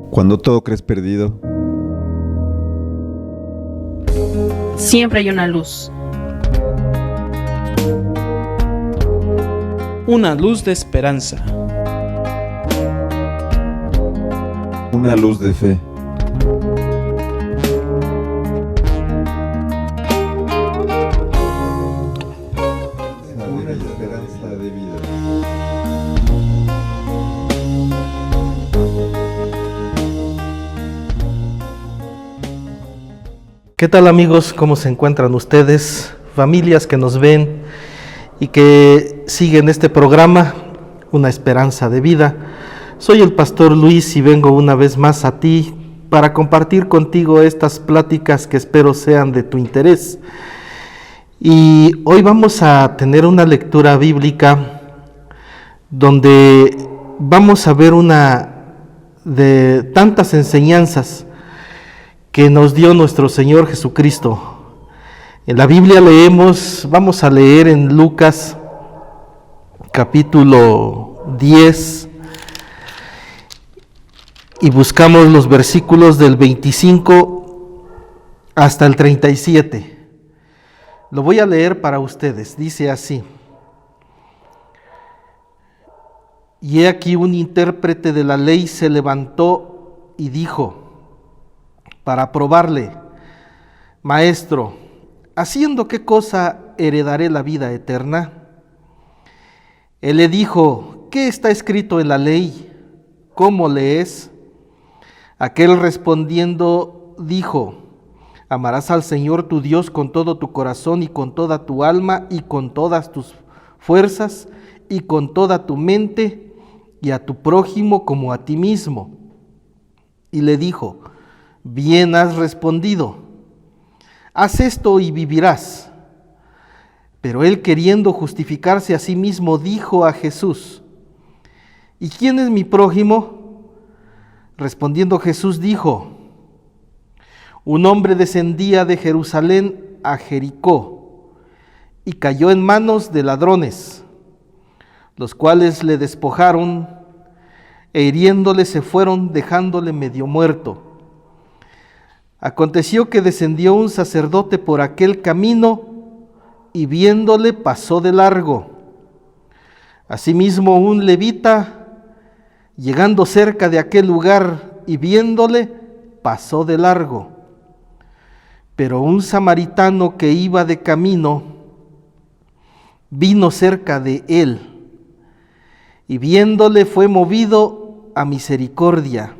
Cuando todo crees perdido, siempre hay una luz. Una luz de esperanza. una luz de fe. Una esperanza de vida. ¿Qué tal, amigos? ¿Cómo se encuentran ustedes? Familias que nos ven y que siguen este programa, Una Esperanza de Vida. Soy el pastor Luis y vengo una vez más a ti para compartir contigo estas pláticas que espero sean de tu interés. Y hoy vamos a tener una lectura bíblica donde vamos a ver una de tantas enseñanzas que nos dio nuestro Señor Jesucristo. En la Biblia vamos a leer en Lucas capítulo 10 y buscamos los versículos del 25 hasta el 37. Lo voy a leer para ustedes, dice así: Y he aquí un intérprete de la ley se levantó y dijo, para probarle: Maestro, ¿haciendo qué cosa heredaré la vida eterna? Él le dijo: ¿qué está escrito en la ley? ¿Cómo lees? Aquel respondiendo dijo: amarás al Señor tu Dios con todo tu corazón y con toda tu alma y con todas tus fuerzas y con toda tu mente, y a tu prójimo como a ti mismo. Y le dijo: bien has respondido, haz esto y vivirás. Pero él, queriendo justificarse a sí mismo, dijo a Jesús: ¿y quién es mi prójimo? Respondiendo Jesús dijo: un hombre descendía de Jerusalén a Jericó y cayó en manos de ladrones, los cuales le despojaron e hiriéndole se fueron, dejándole medio muerto. Aconteció que descendió un sacerdote por aquel camino y viéndole pasó de largo. Asimismo un levita, llegando cerca de aquel lugar y viéndole, pasó de largo. Pero un samaritano que iba de camino vino cerca de él y viéndole fue movido a misericordia.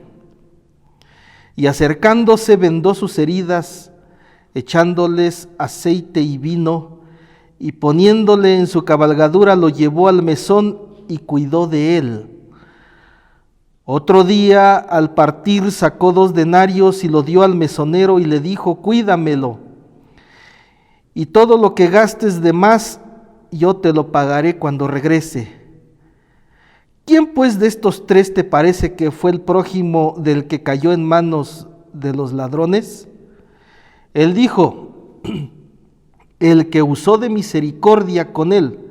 Y acercándose vendó sus heridas, echándoles aceite y vino, y poniéndole en su cabalgadura lo llevó al mesón y cuidó de él. Otro día al partir sacó 2 denarios y lo dio al mesonero y le dijo: cuídamelo, y todo lo que gastes de más yo te lo pagaré cuando regrese. ¿Quién pues de estos 3 te parece que fue el prójimo del que cayó en manos de los ladrones? Él dijo: el que usó de misericordia con él.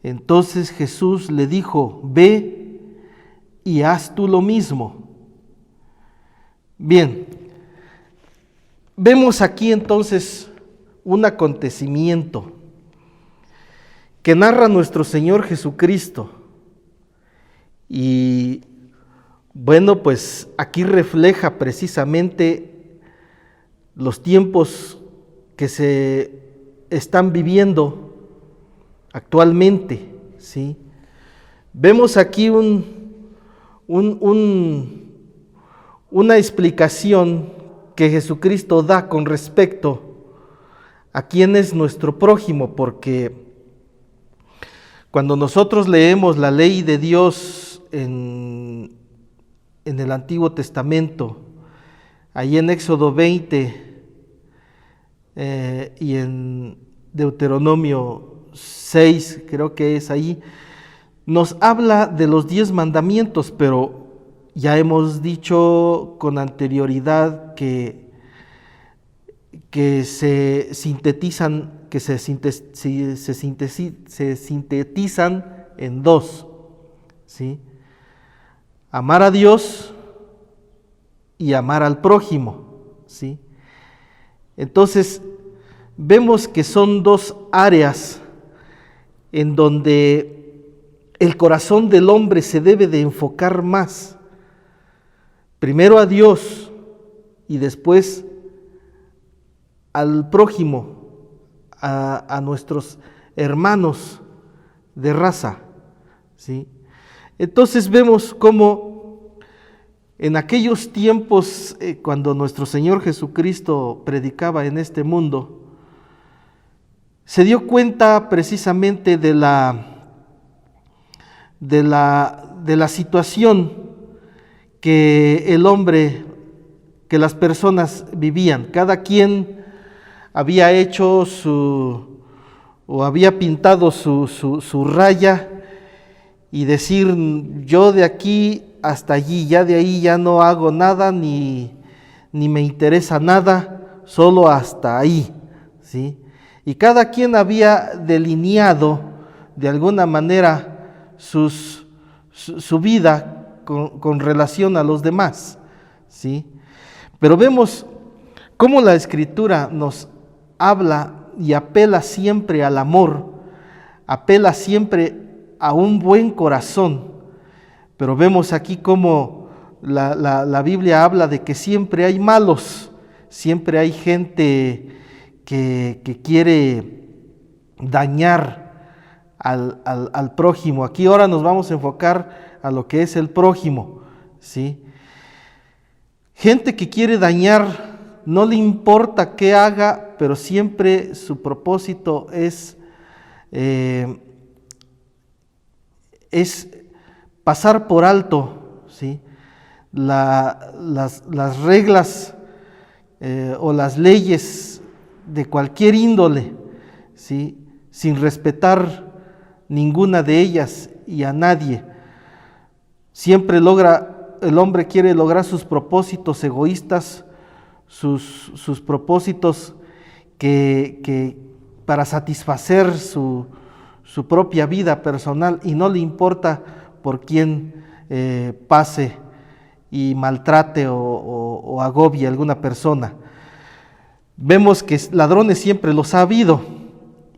Entonces Jesús le dijo: ve y haz tú lo mismo. Bien, vemos aquí entonces un acontecimiento que narra nuestro Señor Jesucristo. Y bueno, pues aquí refleja precisamente los tiempos que se están viviendo actualmente, ¿sí? Vemos aquí una explicación que Jesucristo da con respecto a quién es nuestro prójimo, porque cuando nosotros leemos la ley de Dios en el Antiguo Testamento, ahí en Éxodo 20 y en Deuteronomio 6, creo que es ahí, nos habla de los 10 mandamientos, pero ya hemos dicho con anterioridad que que se sintetizan en dos, ¿sí? Amar a Dios y amar al prójimo, ¿sí? Entonces, vemos que son dos áreas en donde el corazón del hombre se debe de enfocar más. Primero a Dios y después al prójimo, a nuestros hermanos de raza, ¿sí? Entonces vemos cómo en aquellos tiempos, cuando nuestro Señor Jesucristo predicaba en este mundo, se dio cuenta precisamente de la situación que el hombre, que las personas vivían. Cada quien había hecho o había pintado su raya y decir, yo de aquí hasta allí, ya de ahí ya no hago nada, ni me interesa nada, solo hasta ahí, ¿sí? Y cada quien había delineado de alguna manera su vida con relación a los demás, ¿sí? Pero vemos cómo la Escritura nos habla y apela siempre al amor, apela siempre a un buen corazón. Pero vemos aquí cómo la Biblia habla de que siempre hay malos, siempre hay gente que quiere dañar al prójimo. Aquí ahora nos vamos a enfocar a lo que es el prójimo, ¿sí? Gente que quiere dañar, no le importa qué haga, pero siempre su propósito es pasar por alto, ¿sí? Las reglas o las leyes de cualquier índole, ¿sí? Sin respetar ninguna de ellas y a nadie. Siempre el hombre quiere lograr sus propósitos egoístas, sus propósitos que para satisfacer su propia vida personal, y no le importa por quién pase y maltrate o agobie a alguna persona. Vemos que ladrones siempre los ha habido,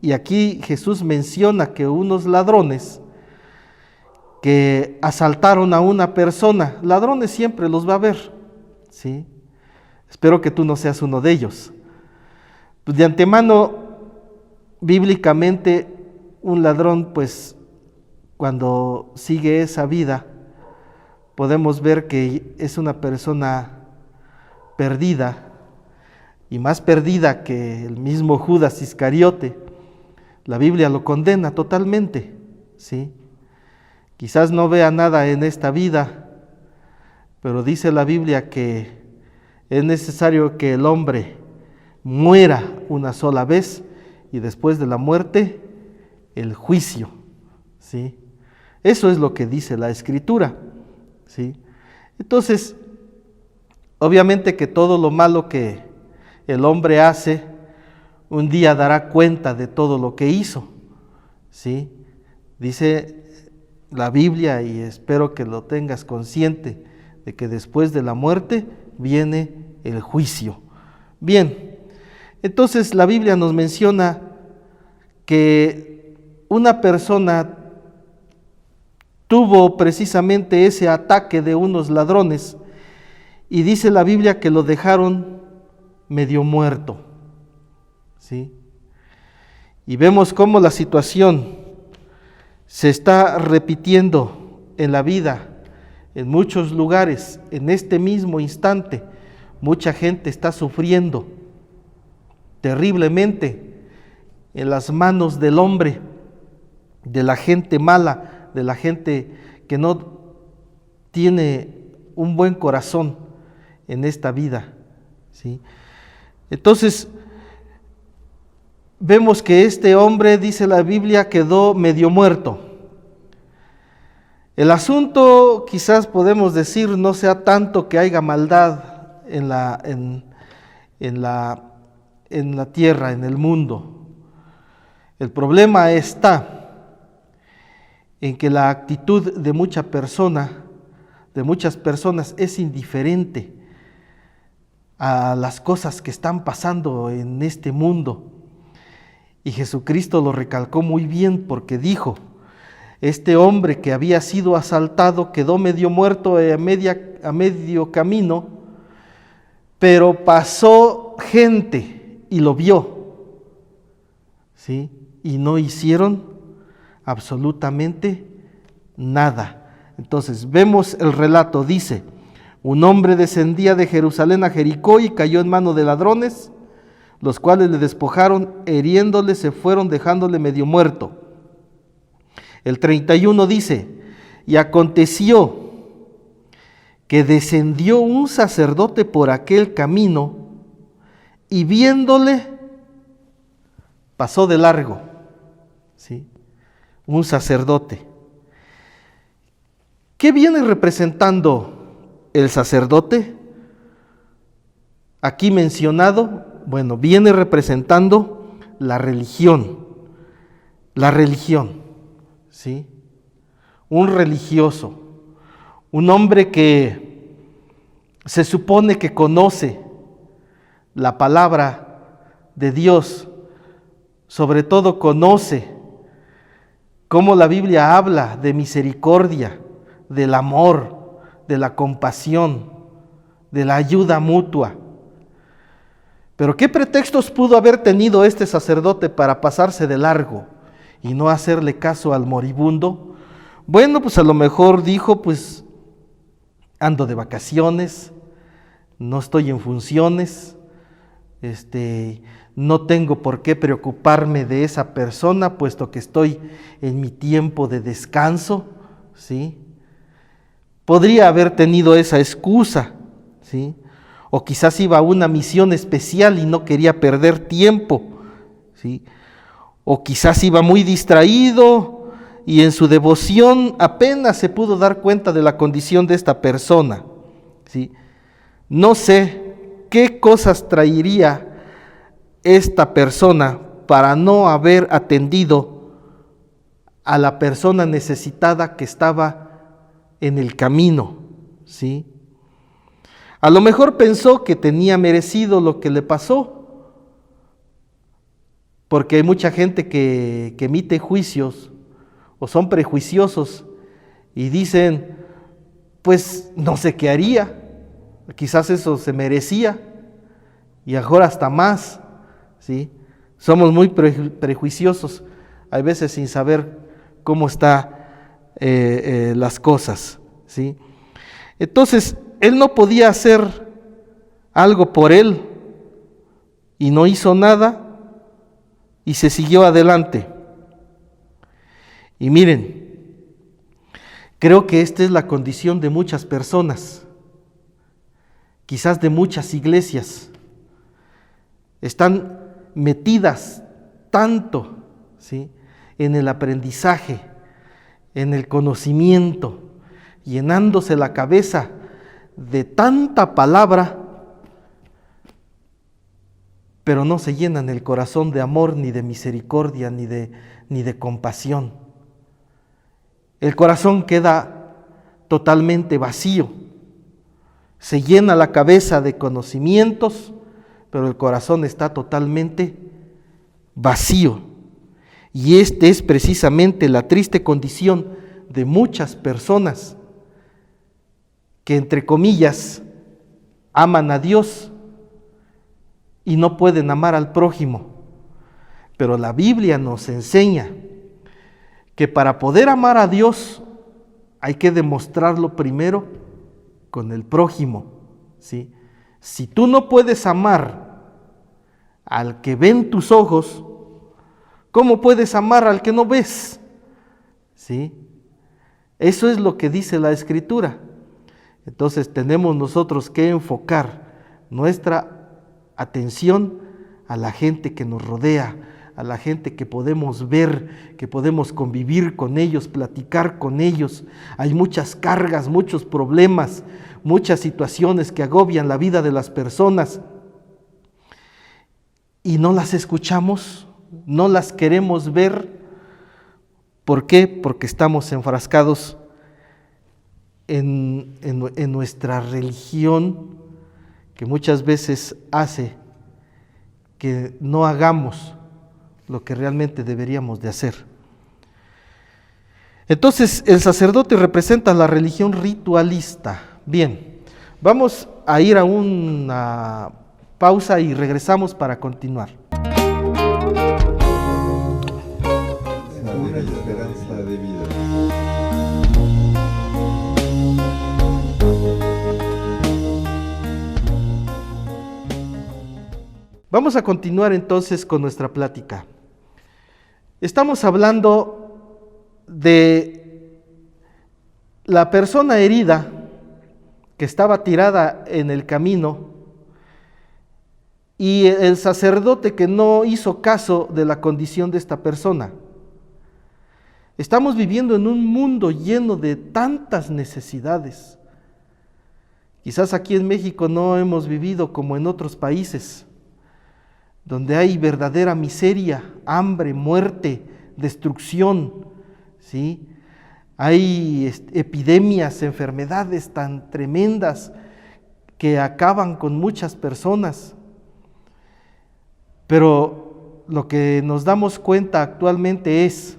y aquí Jesús menciona que unos ladrones que asaltaron a una persona, ladrones siempre los va a haber, ¿sí? Espero que tú no seas uno de ellos. Pues de antemano, bíblicamente, un ladrón, pues, cuando sigue esa vida, podemos ver que es una persona perdida, y más perdida que el mismo Judas Iscariote. La Biblia lo condena totalmente, ¿sí? Quizás no vea nada en esta vida, pero dice la Biblia que es necesario que el hombre muera una sola vez, y después de la muerte, el juicio, ¿sí? Eso es lo que dice la Escritura, ¿sí? Entonces, obviamente que todo lo malo que el hombre hace, un día dará cuenta de todo lo que hizo, ¿sí? Dice la Biblia, y espero que lo tengas consciente, de que después de la muerte viene el juicio. Bien, entonces la Biblia nos menciona que una persona tuvo precisamente ese ataque de unos ladrones, y dice la Biblia que lo dejaron medio muerto, ¿sí? Y vemos cómo la situación se está repitiendo en la vida, en muchos lugares. En este mismo instante, mucha gente está sufriendo terriblemente en las manos del hombre, de la gente mala, de la gente que no tiene un buen corazón en esta vida, ¿sí? Entonces, vemos que este hombre, dice la Biblia, quedó medio muerto. El asunto, quizás podemos decir, no sea tanto que haya maldad en en la tierra, en el mundo. El problema está en que la actitud de muchas personas es indiferente a las cosas que están pasando en este mundo. Y Jesucristo lo recalcó muy bien porque dijo, este hombre que había sido asaltado quedó medio muerto a medio camino, pero pasó gente y lo vio, ¿sí? Y no hicieron absolutamente nada. Entonces vemos el relato, dice, un hombre descendía de Jerusalén a Jericó y cayó en mano de ladrones, los cuales le despojaron, hiriéndole se fueron dejándole medio muerto. El 31 dice, y aconteció que descendió un sacerdote por aquel camino y viéndole pasó de largo, ¿sí? Un sacerdote. ¿Qué viene representando el sacerdote? Aquí mencionado, bueno, viene representando la religión, ¿sí? Un religioso, un hombre que se supone que conoce la palabra de Dios, sobre todo conoce cómo la Biblia habla de misericordia, del amor, de la compasión, de la ayuda mutua. Pero ¿qué pretextos pudo haber tenido este sacerdote para pasarse de largo y no hacerle caso al moribundo? Bueno, pues a lo mejor dijo, pues ando de vacaciones, no estoy en funciones, no tengo por qué preocuparme de esa persona, puesto que estoy en mi tiempo de descanso, ¿sí? Podría haber tenido esa excusa, ¿sí? O quizás iba a una misión especial y no quería perder tiempo, ¿sí? O quizás iba muy distraído y en su devoción apenas se pudo dar cuenta de la condición de esta persona, ¿sí? No sé qué cosas traería esta persona para no haber atendido a la persona necesitada que estaba en el camino, ¿sí? A lo mejor pensó que tenía merecido lo que le pasó, porque hay mucha gente que emite juicios o son prejuiciosos y dicen, pues no sé qué haría, quizás eso se merecía y ahora hasta más, ¿sí? Somos muy prejuiciosos, hay veces sin saber cómo están las cosas, ¿sí? Entonces, él no podía hacer algo por él y no hizo nada y se siguió adelante. Y miren, creo que esta es la condición de muchas personas, quizás de muchas iglesias. Están metidas tanto, ¿sí?, en el aprendizaje, en el conocimiento, llenándose la cabeza de tanta palabra, pero no se llenan el corazón de amor, ni de misericordia, ni de compasión. El corazón queda totalmente vacío. Se llena la cabeza de conocimientos, pero el corazón está totalmente vacío. Y esta es precisamente la triste condición de muchas personas que, entre comillas, aman a Dios y no pueden amar al prójimo. Pero la Biblia nos enseña que para poder amar a Dios hay que demostrarlo primero con el prójimo, ¿sí? Si tú no puedes amar al que ven tus ojos, ¿cómo puedes amar al que no ves? ¿Sí? Eso es lo que dice la Escritura. Entonces tenemos nosotros que enfocar nuestra atención a la gente que nos rodea, a la gente que podemos ver, que podemos convivir con ellos, platicar con ellos. Hay muchas cargas, muchos problemas, muchas situaciones que agobian la vida de las personas. y no las escuchamos, no las queremos ver. ¿Por qué? Porque estamos enfrascados en nuestra religión, que muchas veces hace que no hagamos lo que realmente deberíamos de hacer. Entonces, el sacerdote representa la religión ritualista. Bien, vamos a ir a una pausa y regresamos para continuar. Una esperanza de vida. Vamos a continuar entonces con nuestra plática. Estamos hablando de la persona herida que estaba tirada en el camino y el sacerdote que no hizo caso de la condición de esta persona. Estamos viviendo en un mundo lleno de tantas necesidades. Quizás aquí en México no hemos vivido como en otros países, donde hay verdadera miseria, hambre, muerte, destrucción, ¿sí? Hay epidemias, enfermedades tan tremendas que acaban con muchas personas. Pero lo que nos damos cuenta actualmente es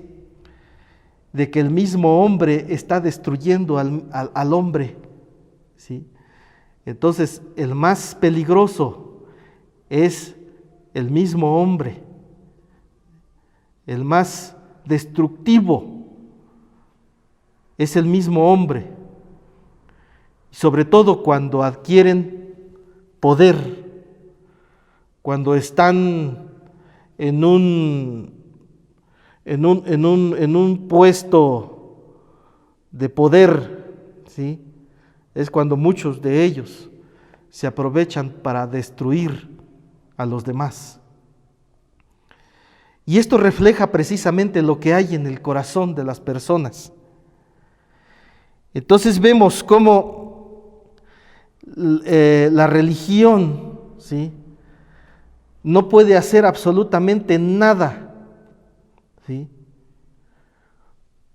de que el mismo hombre está destruyendo al hombre, ¿sí? Entonces, el más peligroso es el mismo hombre, el más destructivo es el mismo hombre, sobre todo cuando adquieren poder, cuando están en un puesto de poder, ¿sí? Es cuando muchos de ellos se aprovechan para destruir a los demás. Y esto refleja precisamente lo que hay en el corazón de las personas. Entonces vemos cómo la religión, ¿sí?, no puede hacer absolutamente nada, ¿sí?,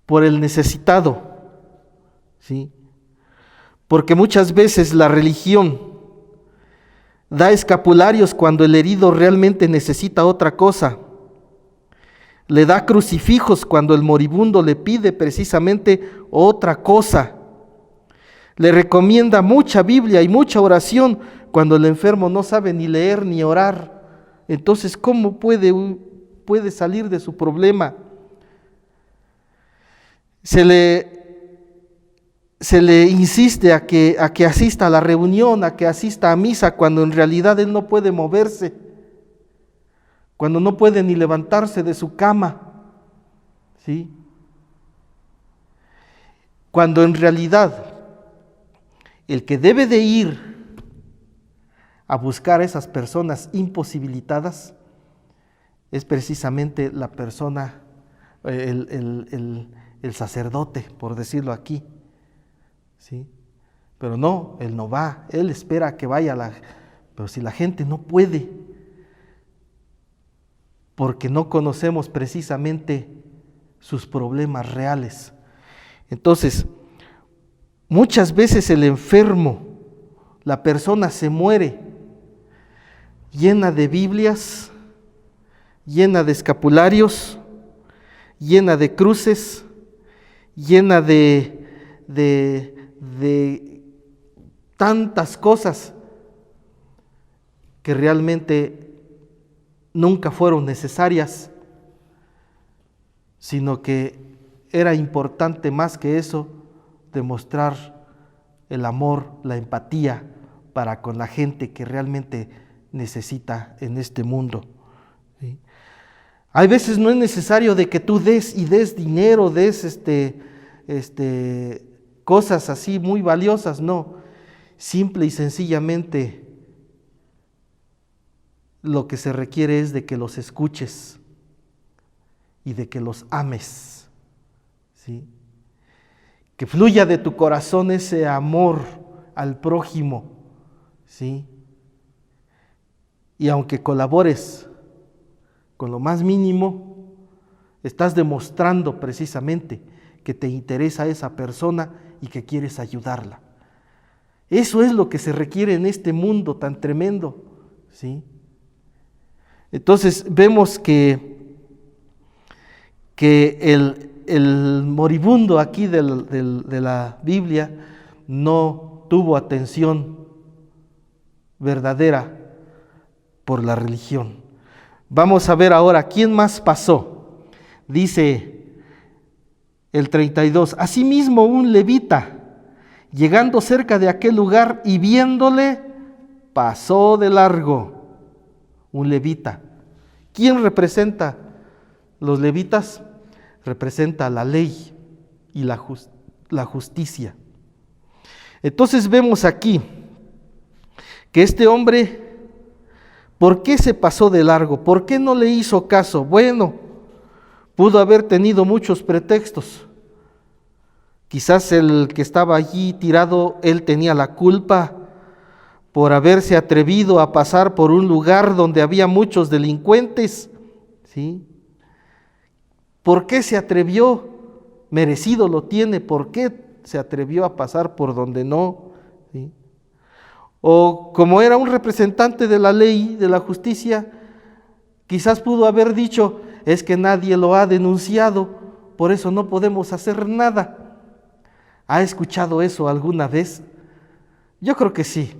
por el necesitado, ¿sí?, porque muchas veces la religión da escapularios cuando el herido realmente necesita otra cosa. Le da crucifijos cuando el moribundo le pide precisamente otra cosa. Le recomienda mucha Biblia y mucha oración cuando el enfermo no sabe ni leer ni orar. Entonces, ¿cómo puede salir de su problema? Se le insiste a que asista a la reunión, a que asista a misa, cuando en realidad él no puede moverse, cuando no puede ni levantarse de su cama, ¿sí? Cuando en realidad el que debe de ir a buscar a esas personas imposibilitadas es precisamente la persona, el sacerdote, por decirlo aquí, ¿sí? Pero no, él no va, él espera a que vaya pero si la gente no puede, porque no conocemos precisamente sus problemas reales. Entonces, muchas veces el enfermo, la persona se muere llena de Biblias, llena de escapularios, llena de cruces, llena de tantas cosas que realmente nunca fueron necesarias, sino que era importante más que eso demostrar el amor, la empatía para con la gente que realmente necesita en este mundo, ¿sí? Hay veces no es necesario de que tú des dinero, des cosas así muy valiosas, no. Simple y sencillamente lo que se requiere es de que los escuches y de que los ames, ¿sí? Que fluya de tu corazón ese amor al prójimo, ¿sí? Y aunque colabores con lo más mínimo, estás demostrando precisamente que te interesa esa persona y que quieres ayudarla. Eso es lo que se requiere en este mundo tan tremendo, ¿sí? Entonces vemos que el moribundo aquí de la Biblia no tuvo atención verdadera por la religión. Vamos a ver ahora quién más pasó. Dice el 32, asimismo un levita, llegando cerca de aquel lugar y viéndole, pasó de largo. Un levita. ¿Quién representa los levitas? Representa la ley y la justicia. Entonces vemos aquí que este hombre, ¿por qué se pasó de largo? ¿Por qué no le hizo caso? Bueno, pudo haber tenido muchos pretextos. Quizás el que estaba allí tirado, él tenía la culpa por haberse atrevido a pasar por un lugar donde había muchos delincuentes, ¿sí? ¿Por qué se atrevió? Merecido lo tiene. ¿Por qué se atrevió a pasar por donde no? ¿Sí? O como era un representante de la ley, de la justicia, quizás pudo haber dicho, es que nadie lo ha denunciado, por eso no podemos hacer nada. ¿Ha escuchado eso alguna vez? Yo creo que sí.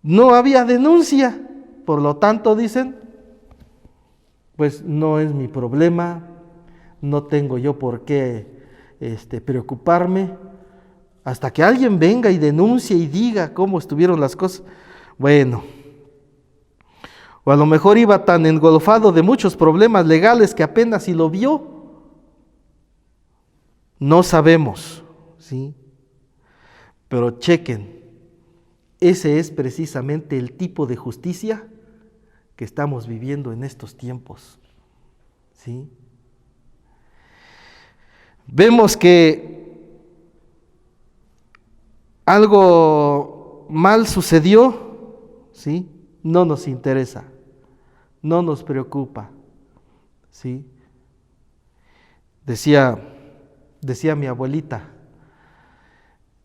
No había denuncia, por lo tanto dicen, pues no es mi problema, no tengo yo por qué preocuparme, hasta que alguien venga y denuncie y diga cómo estuvieron las cosas. Bueno, o a lo mejor iba tan engolfado de muchos problemas legales que apenas si lo vio. No sabemos, ¿sí? Pero chequen, ese es precisamente el tipo de justicia que estamos viviendo en estos tiempos, ¿sí? Vemos que algo mal sucedió, ¿sí? No nos interesa, no nos preocupa, ¿sí? Decía mi abuelita,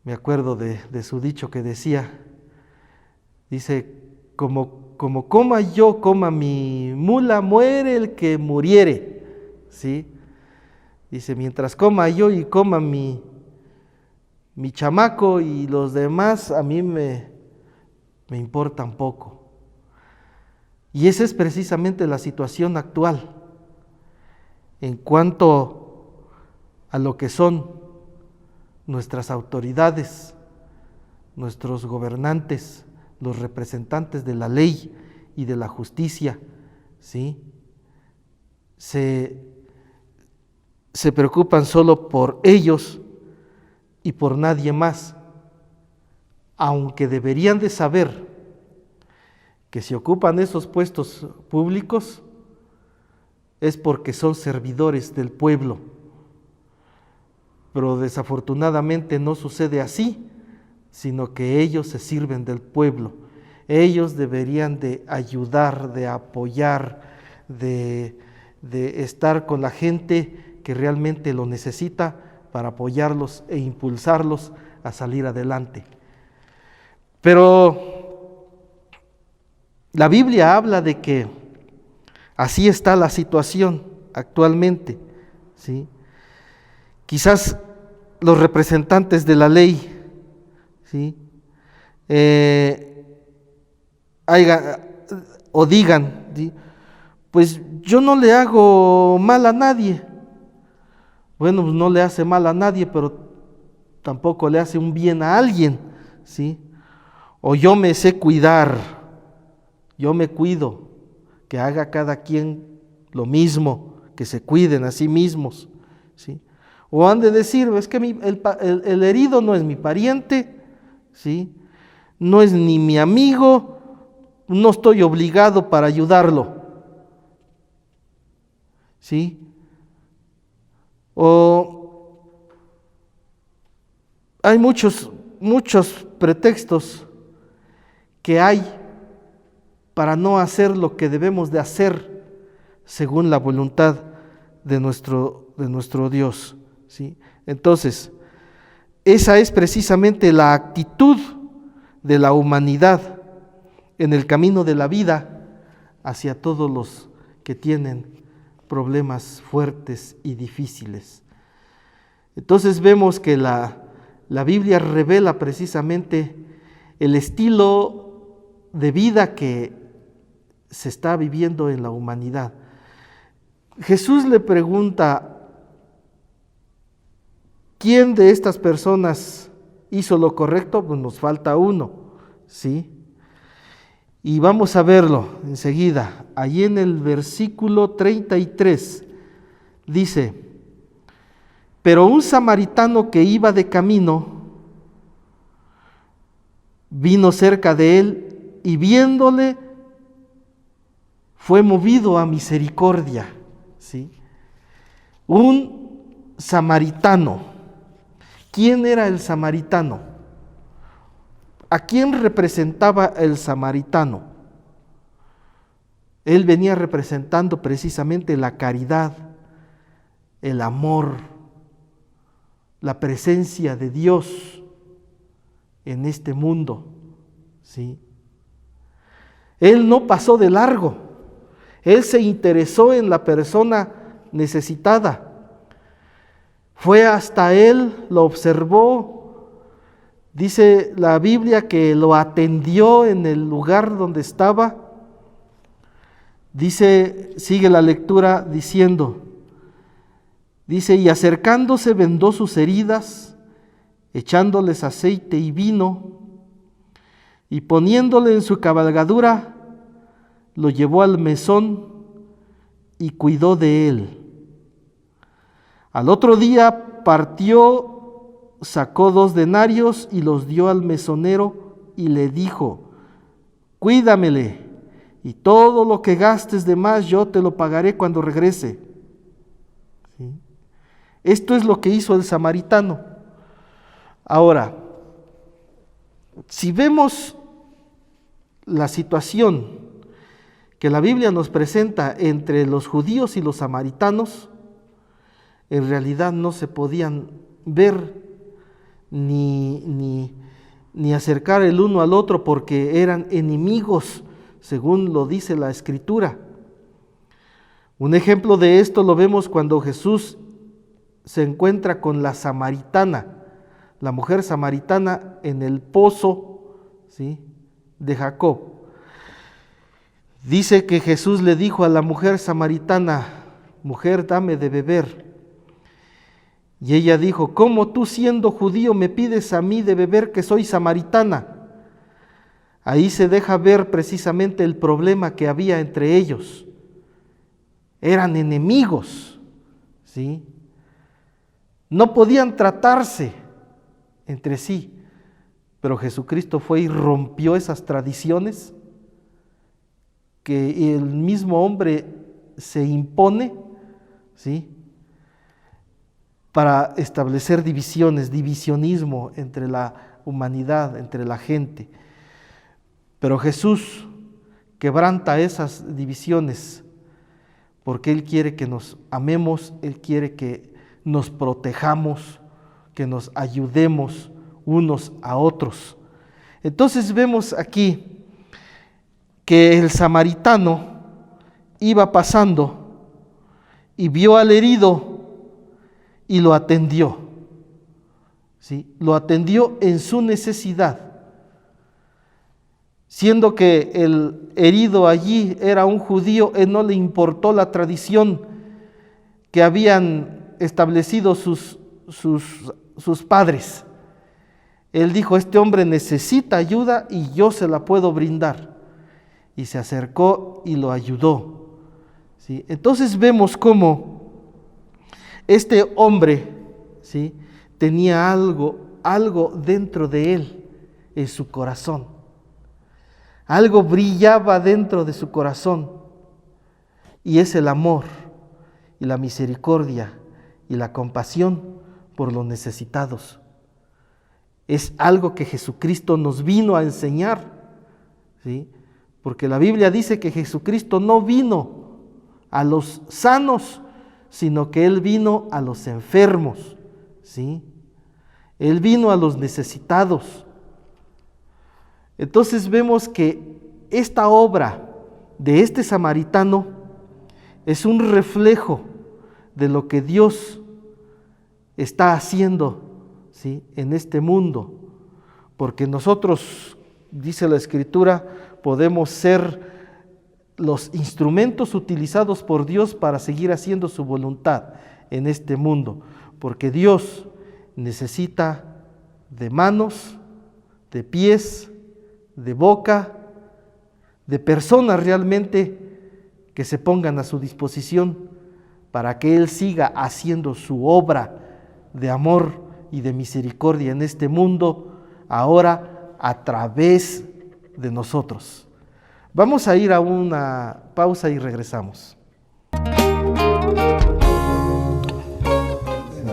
me acuerdo de su dicho que decía, dice, como coma yo, coma mi mula, muere el que muriere, ¿sí? Dice, mientras coma yo y coma mi chamaco y los demás, a mí me importan poco. Y esa es precisamente la situación actual en cuanto a lo que son nuestras autoridades, nuestros gobernantes, los representantes de la ley y de la justicia, ¿sí? Se preocupan solo por ellos y por nadie más, aunque deberían de saber que si ocupan esos puestos públicos es porque son servidores del pueblo. Pero desafortunadamente no sucede así, sino que ellos se sirven del pueblo. Ellos deberían de ayudar, de apoyar, de estar con la gente que realmente lo necesita para apoyarlos e impulsarlos a salir adelante. Pero la Biblia habla de que así está la situación actualmente, ¿sí? Quizás los representantes de la ley, ¿sí? Digan, ¿sí? Pues yo no le hago mal a nadie. Bueno, pues no le hace mal a nadie, pero tampoco le hace un bien a alguien, ¿sí? O yo me sé cuidar, yo me cuido, que haga cada quien lo mismo, que se cuiden a sí mismos, ¿sí? O han de decir, es que el herido no es mi pariente, ¿sí? No es ni mi amigo, no estoy obligado para ayudarlo, ¿sí? O hay muchos pretextos que hay para no hacer lo que debemos de hacer según la voluntad de nuestro Dios, ¿sí? Entonces, esa es precisamente la actitud de la humanidad en el camino de la vida hacia todos los que tienen problemas fuertes y difíciles. Entonces vemos que la Biblia revela precisamente el estilo de vida que se está viviendo en la humanidad. Jesús le pregunta, ¿quién de estas personas hizo lo correcto? Pues nos falta uno, ¿sí? Y vamos a verlo enseguida. Allí en el versículo 33 dice: pero un samaritano que iba de camino vino cerca de él y viéndole fue movido a misericordia, ¿sí? Un samaritano. ¿Quién era el samaritano? ¿A quién representaba el samaritano? Él venía representando precisamente la caridad, el amor, la presencia de Dios en este mundo, ¿sí? Él no pasó de largo, él se interesó en la persona necesitada, fue hasta él, lo observó, dice la Biblia que lo atendió en el lugar donde estaba, dice, sigue la lectura diciendo, dice, y acercándose vendó sus heridas, echándoles aceite y vino, y poniéndole en su cabalgadura, lo llevó al mesón y cuidó de él. Al otro día partió, sacó 2 denarios y los dio al mesonero y le dijo, cuídamele, y todo lo que gastes de más yo te lo pagaré cuando regrese. ¿Sí? Esto es lo que hizo el samaritano. Ahora, si vemos la situación que la Biblia nos presenta entre los judíos y los samaritanos, en realidad no se podían ver ni acercar el uno al otro porque eran enemigos, según lo dice la Escritura. Un ejemplo de esto lo vemos cuando Jesús se encuentra con la samaritana, la mujer samaritana en el pozo, ¿sí?, de Jacob. Dice que Jesús le dijo a la mujer samaritana, mujer, dame de beber. Y ella dijo, ¿cómo tú siendo judío me pides a mí de beber que soy samaritana? Ahí se deja ver precisamente el problema que había entre ellos. Eran enemigos, ¿sí? No podían tratarse entre sí, pero Jesucristo fue y rompió esas tradiciones que el mismo hombre se impone, ¿sí?, para establecer divisiones, divisionismo entre la humanidad, entre la gente. Pero Jesús quebranta esas divisiones porque Él quiere que nos amemos, Él quiere que nos protejamos, que nos ayudemos unos a otros. Entonces vemos aquí que el samaritano iba pasando y vio al herido y lo atendió, ¿sí? Lo atendió en su necesidad. Siendo que el herido allí era un judío, él no le importó la tradición que habían establecido sus padres. Él dijo, este hombre necesita ayuda y yo se la puedo brindar. Y se acercó y lo ayudó, ¿sí? Entonces vemos cómo este hombre, ¿sí?, tenía algo dentro de él, en su corazón. Algo brillaba dentro de su corazón, y es el amor, y la misericordia, y la compasión por los necesitados. Es algo que Jesucristo nos vino a enseñar, ¿sí? Porque la Biblia dice que Jesucristo no vino a los sanos, sino que Él vino a los enfermos, ¿sí? Él vino a los necesitados. Entonces vemos que esta obra de este samaritano es un reflejo de lo que Dios está haciendo, ¿sí?, en este mundo, porque nosotros, dice la Escritura, podemos ser los instrumentos utilizados por Dios para seguir haciendo su voluntad en este mundo, porque Dios necesita de manos, de pies, de boca, de personas realmente que se pongan a su disposición para que Él siga haciendo su obra de amor y de misericordia en este mundo, ahora a través de nosotros. Vamos a ir a una pausa y regresamos.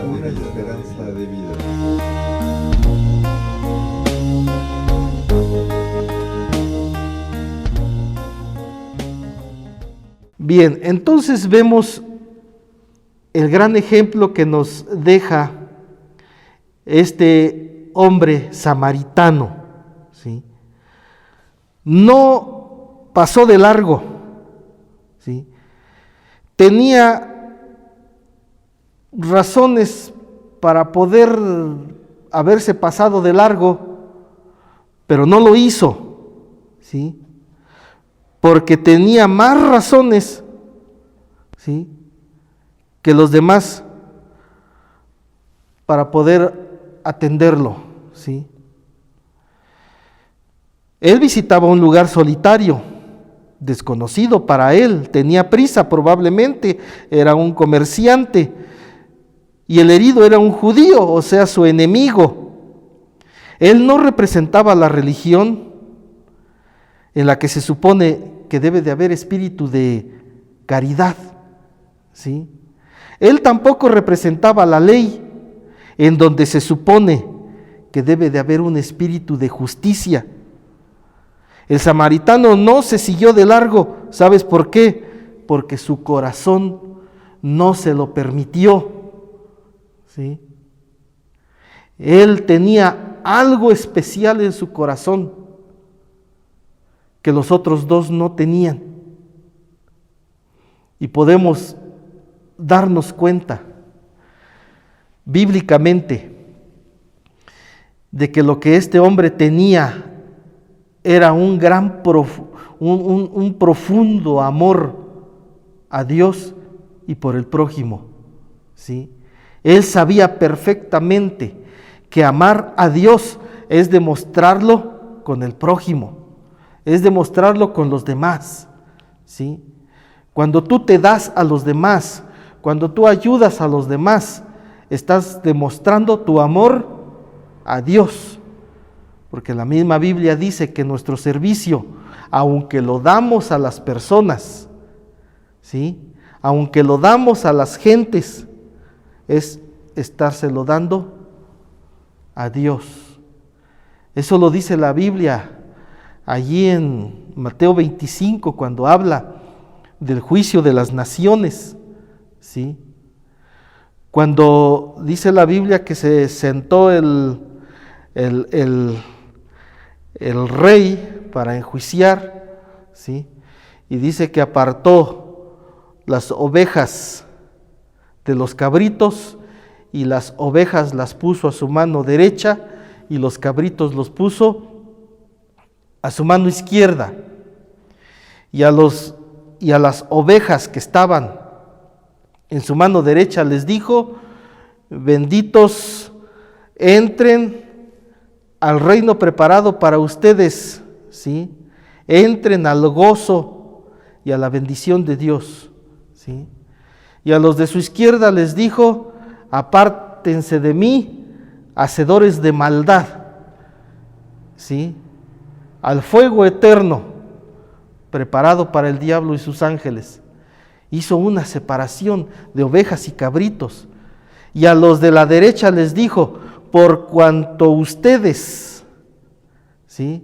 Una esperanza de vida. Bien, entonces vemos el gran ejemplo que nos deja este hombre samaritano, ¿sí? No pasó de largo, ¿sí? Tenía razones para poder haberse pasado de largo, pero no lo hizo, ¿sí?, porque tenía más razones, ¿sí?, que los demás para poder atenderlo, ¿sí? Él visitaba un lugar solitario, desconocido para él, tenía prisa probablemente, era un comerciante, y el herido era un judío, o sea, su enemigo. Él no representaba la religión en la que se supone que debe de haber espíritu de caridad, ¿sí? Él tampoco representaba la ley, en donde se supone que debe de haber un espíritu de justicia. El samaritano no se siguió de largo, ¿sabes por qué? Porque su corazón no se lo permitió, ¿sí? Él tenía algo especial en su corazón que los otros dos no tenían. Y podemos darnos cuenta bíblicamente de que lo que este hombre tenía era un gran un profundo amor a Dios y por el prójimo, ¿sí? Él sabía perfectamente que amar a Dios es demostrarlo con el prójimo, es demostrarlo con los demás, ¿sí? Cuando tú te das a los demás, cuando tú ayudas a los demás, estás demostrando tu amor a Dios, porque la misma Biblia dice que nuestro servicio, aunque lo damos a las personas, ¿sí?, aunque lo damos a las gentes, es estárselo dando a Dios. Eso lo dice la Biblia allí en Mateo 25, cuando habla del juicio de las naciones, ¿sí? Cuando dice la Biblia que se sentó el rey para enjuiciar, ¿sí?, y dice que apartó las ovejas de los cabritos, y las ovejas las puso a su mano derecha y los cabritos los puso a su mano izquierda, y a las ovejas que estaban en su mano derecha les dijo: benditos entren al reino preparado para ustedes, ¿sí? Entren al gozo y a la bendición de Dios, ¿sí? Y a los de su izquierda les dijo: apártense de mí, hacedores de maldad, ¿sí?, al fuego eterno preparado para el diablo y sus ángeles. Hizo una separación de ovejas y cabritos. Y a los de la derecha les dijo: por cuanto ustedes, ¿sí?,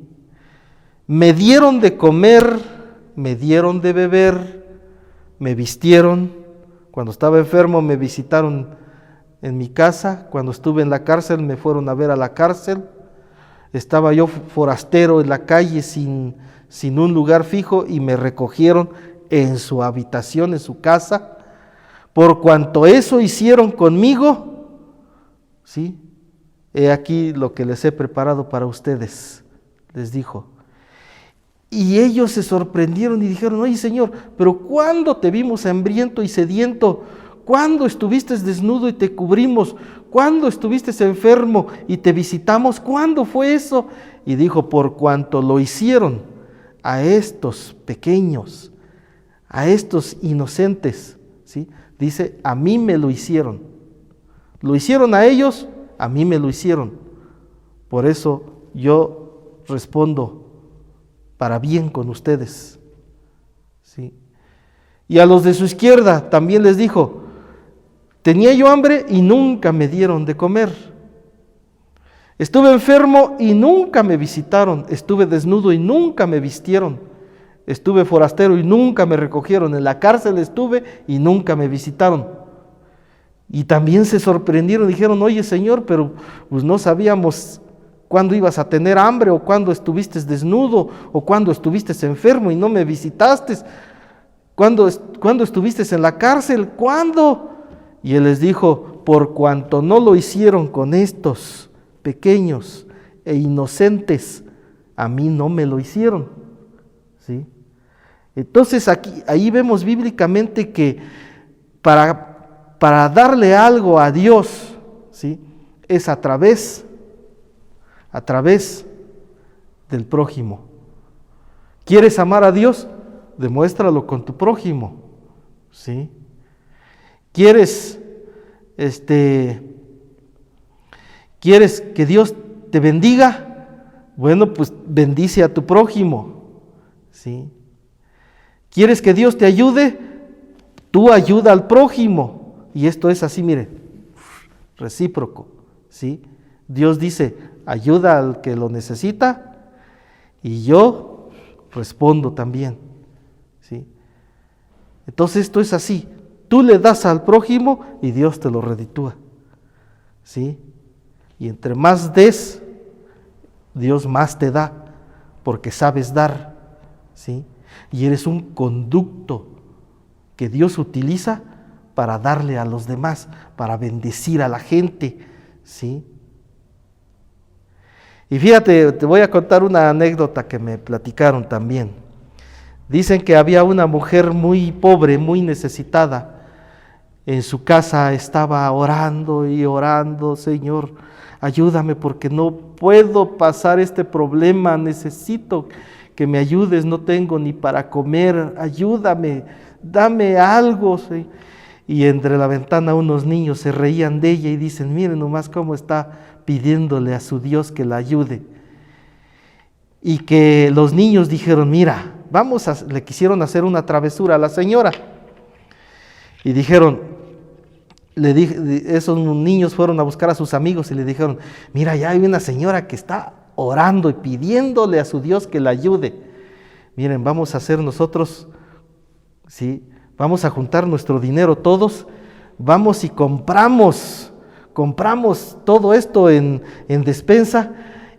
me dieron de comer, me dieron de beber, me vistieron, cuando estaba enfermo me visitaron en mi casa, cuando estuve en la cárcel me fueron a ver a la cárcel, estaba yo forastero en la calle sin un lugar fijo y me recogieron en su habitación, en su casa. Por cuanto eso hicieron conmigo, ¿sí? He aquí lo que les he preparado para ustedes, les dijo. Y ellos se sorprendieron y dijeron, oye Señor, pero ¿cuándo te vimos hambriento y sediento? ¿Cuándo estuviste desnudo y te cubrimos? ¿Cuándo estuviste enfermo y te visitamos? ¿Cuándo fue eso? Y dijo, por cuanto lo hicieron a estos pequeños, a estos inocentes, ¿sí? Dice, a mí me lo hicieron. Lo hicieron a ellos, a mí me lo hicieron. Por eso yo respondo para bien con ustedes. ¿Sí? Y a los de su izquierda también les dijo, tenía yo hambre y nunca me dieron de comer. Estuve enfermo y nunca me visitaron. Estuve desnudo y nunca me vistieron. Estuve forastero y nunca me recogieron. En la cárcel estuve y nunca me visitaron. Y también se sorprendieron, dijeron, oye Señor, pero pues no sabíamos cuándo ibas a tener hambre, o cuándo estuviste desnudo, o cuándo estuviste enfermo y no me visitaste. ¿Cuándo estuviste en la cárcel? ¿Cuándo? Y Él les dijo, por cuanto no lo hicieron con estos pequeños e inocentes, a mí no me lo hicieron. ¿Sí? Entonces ahí vemos bíblicamente que para darle algo a Dios, ¿sí? Es a través del prójimo. ¿Quieres amar a Dios? Demuéstralo con tu prójimo, ¿sí? ¿Quieres que Dios te bendiga? Bueno, pues bendice a tu prójimo, ¿sí? ¿Quieres que Dios te ayude? Tú ayuda al prójimo. Y esto es así, mire, recíproco, ¿sí? Dios dice, ayuda al que lo necesita y yo respondo también, ¿sí? Entonces esto es así, tú le das al prójimo y Dios te lo reditúa, ¿sí? Y entre más des, Dios más te da, porque sabes dar, ¿sí? Y eres un conducto que Dios utiliza para darle a los demás, para bendecir a la gente, ¿sí? Y fíjate, te voy a contar una anécdota que me platicaron también. Dicen que había una mujer muy pobre, muy necesitada. En su casa estaba orando y orando, Señor, ayúdame porque no puedo pasar este problema, necesito que me ayudes, no tengo ni para comer, ayúdame, dame algo. ¿Sí? Y entre la ventana unos niños se reían de ella y dicen, miren nomás cómo está pidiéndole a su Dios que la ayude. Y que los niños dijeron, mira, le quisieron hacer una travesura a la señora. Y dijeron, esos niños fueron a buscar a sus amigos y le dijeron, mira, ya hay una señora que está orando y pidiéndole a su Dios que la ayude. Miren, vamos a hacer nosotros, ¿sí? Vamos a juntar nuestro dinero todos, vamos y compramos todo esto en despensa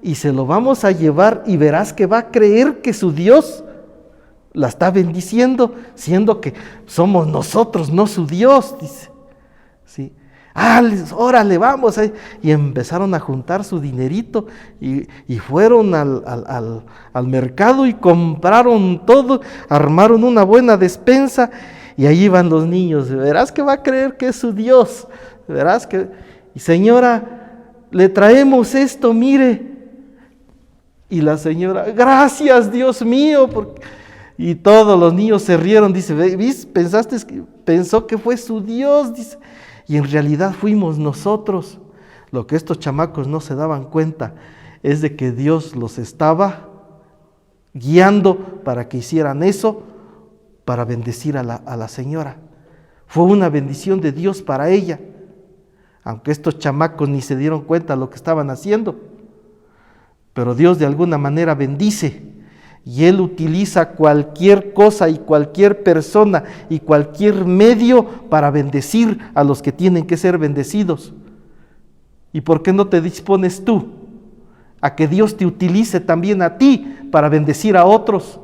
y se lo vamos a llevar y verás que va a creer que su Dios la está bendiciendo, siendo que somos nosotros, no su Dios, dice. ¿Sí? Órale, vamos. Y empezaron a juntar su dinerito y fueron al mercado y compraron todo, armaron una buena despensa y ahí van los niños. Verás que va a creer que es su Dios, verás que... Y señora, le traemos esto, mire. Y la señora, gracias Dios mío, y todos los niños se rieron, dice, ¿ves? Pensó que fue su Dios, dice, y en realidad fuimos nosotros. Lo que estos chamacos no se daban cuenta es de que Dios los estaba guiando para que hicieran eso, para bendecir a la señora. Fue una bendición de Dios para ella, aunque estos chamacos ni se dieron cuenta de lo que estaban haciendo. Pero Dios de alguna manera bendice. Y Él utiliza cualquier cosa y cualquier persona y cualquier medio para bendecir a los que tienen que ser bendecidos. ¿Y por qué no te dispones tú a que Dios te utilice también a ti para bendecir a otros?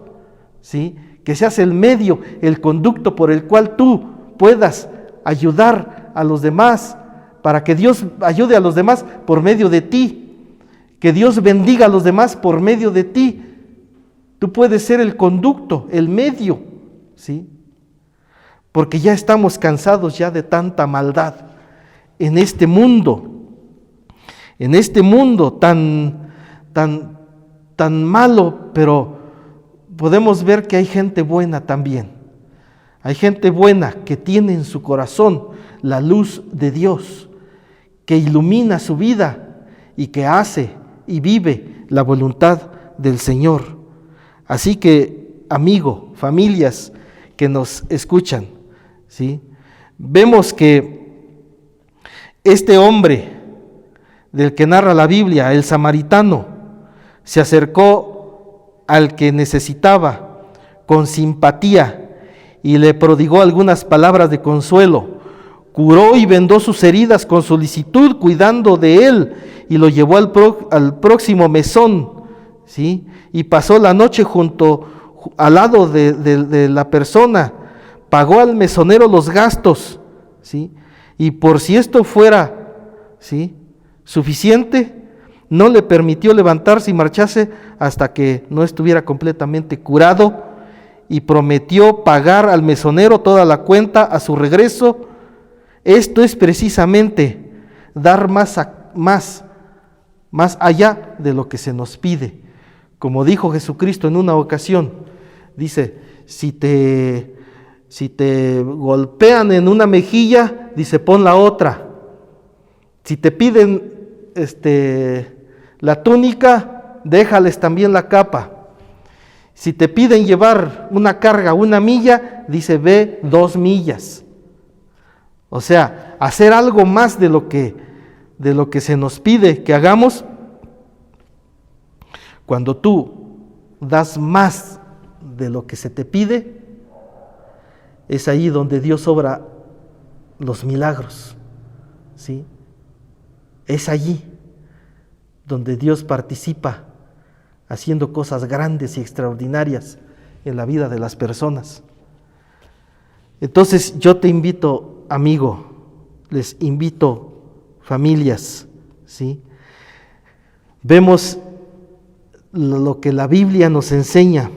¿Sí? Que seas el medio, el conducto por el cual tú puedas ayudar a los demás, para que Dios ayude a los demás por medio de ti, que Dios bendiga a los demás por medio de ti. Tú puedes ser el conducto, el medio, ¿sí? Porque ya estamos cansados ya de tanta maldad en este mundo tan malo, pero podemos ver que hay gente buena también. Hay gente buena que tiene en su corazón la luz de Dios, que ilumina su vida y que hace y vive la voluntad del Señor. Así que, amigo, familias que nos escuchan, ¿sí? Vemos que este hombre del que narra la Biblia, el samaritano, se acercó al que necesitaba con simpatía y le prodigó algunas palabras de consuelo. Curó y vendó sus heridas con solicitud, cuidando de él, y lo llevó al próximo mesón, ¿sí? Y pasó la noche al lado de la persona, pagó al mesonero los gastos, ¿sí? Y por si esto fuera, ¿sí?, suficiente, no le permitió levantarse y marcharse hasta que no estuviera completamente curado, y prometió pagar al mesonero toda la cuenta a su regreso. Esto es precisamente dar más allá de lo que se nos pide. Como dijo Jesucristo en una ocasión, dice, si te golpean en una mejilla, dice, pon la otra. Si te piden la túnica, déjales también la capa. Si te piden llevar una carga, 1 milla, dice, ve 2 millas. O sea, hacer algo más de lo que se nos pide que hagamos. Cuando tú das más de lo que se te pide, es ahí donde Dios obra los milagros, ¿sí? Es allí donde Dios participa haciendo cosas grandes y extraordinarias en la vida de las personas. Entonces yo te invito, amigo, les invito, familias, ¿sí? Vemos lo que la Biblia nos enseña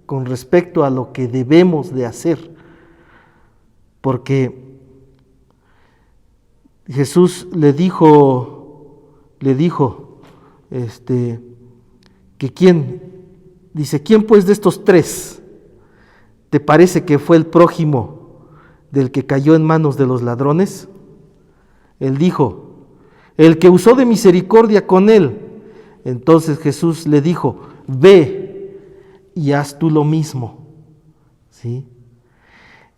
con respecto a lo que debemos de hacer, porque Jesús le dijo que ¿quién pues de estos 3 te parece que fue el prójimo del que cayó en manos de los ladrones? Él dijo, el que usó de misericordia con él. Entonces Jesús le dijo, ve y haz tú lo mismo, ¿sí?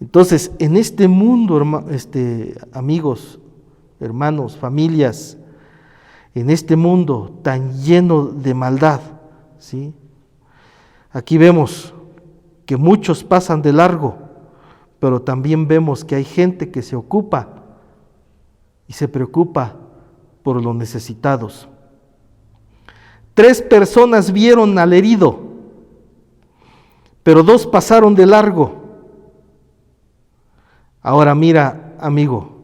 Entonces, en este mundo, amigos, hermanos, familias, en este mundo tan lleno de maldad, ¿sí?, aquí vemos que muchos pasan de largo, pero también vemos que hay gente que se ocupa y se preocupa por los necesitados. 3 personas vieron al herido, pero 2 pasaron de largo. Ahora mira, amigo,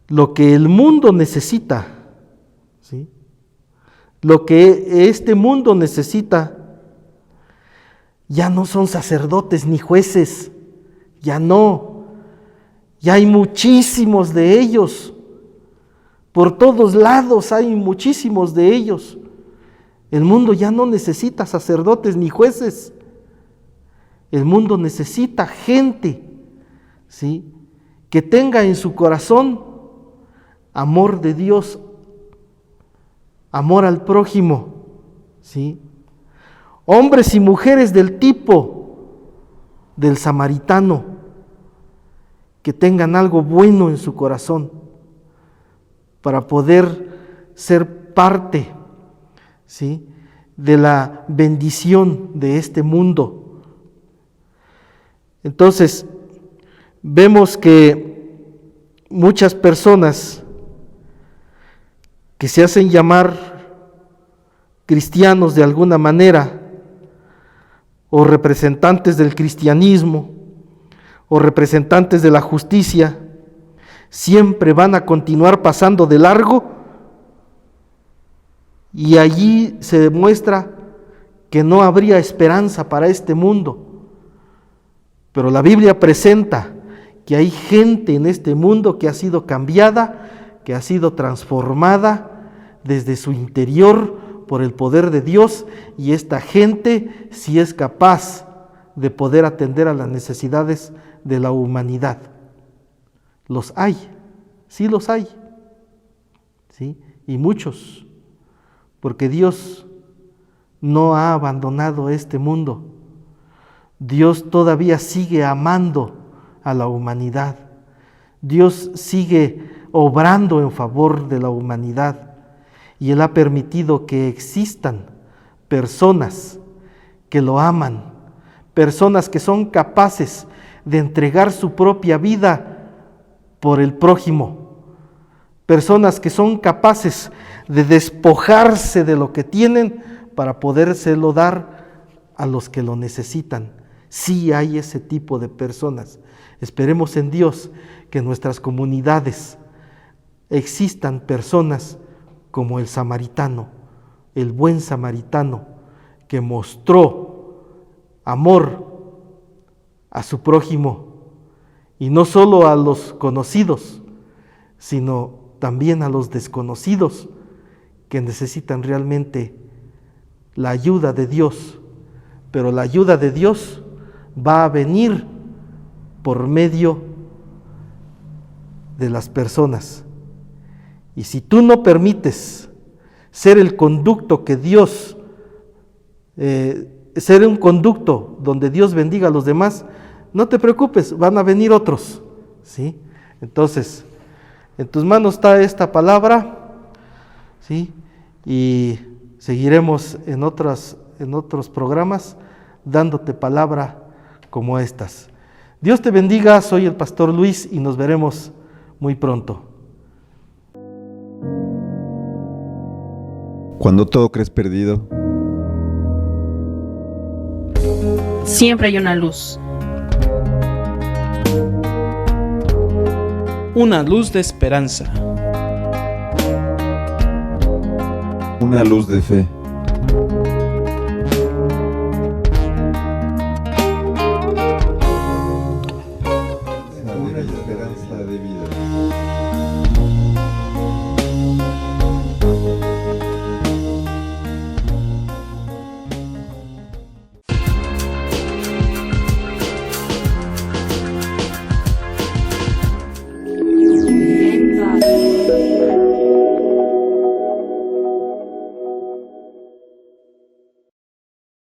lo que el mundo necesita, ¿sí?, lo que este mundo necesita, ya no son sacerdotes ni jueces, ya no, ya hay muchísimos de ellos, por todos lados hay muchísimos de ellos. El mundo ya no necesita sacerdotes ni jueces, el mundo necesita gente, ¿sí?, que tenga en su corazón amor de Dios, amor al prójimo, ¿sí?, hombres y mujeres del tipo del samaritano, que tengan algo bueno en su corazón para poder ser parte, ¿sí?, de la bendición de este mundo. Entonces, vemos que muchas personas que se hacen llamar cristianos de alguna manera, o representantes del cristianismo, o representantes de la justicia, siempre van a continuar pasando de largo, y allí se demuestra que no habría esperanza para este mundo. Pero la Biblia presenta que hay gente en este mundo que ha sido cambiada, que ha sido transformada desde su interior por el poder de Dios, y esta gente sí es capaz de poder atender a las necesidades de la humanidad. Los hay, sí los hay, ¿sí? Y muchos, porque Dios no ha abandonado este mundo. Dios todavía sigue amando a la humanidad. Dios sigue obrando en favor de la humanidad, y Él ha permitido que existan personas que lo aman, personas que son capaces de entregar su propia vida por el prójimo, personas que son capaces de despojarse de lo que tienen para podérselo dar a los que lo necesitan. Sí hay ese tipo de personas. Esperemos en Dios que en nuestras comunidades existan personas como el samaritano, el buen samaritano, que mostró amor a su prójimo, y no solo a los conocidos, sino también a los desconocidos que necesitan realmente la ayuda de Dios. Pero la ayuda de Dios va a venir por medio de las personas. Y si tú no permites ser el conducto que Dios, ser un conducto donde Dios bendiga a los demás, no te preocupes, van a venir otros, ¿sí? Entonces, en tus manos está esta palabra, ¿sí? Y seguiremos en otros programas dándote palabra como estas. Dios te bendiga, soy el pastor Luis y nos veremos muy pronto. Cuando todo crees perdido, siempre hay una luz. Una luz de esperanza. una luz de fe.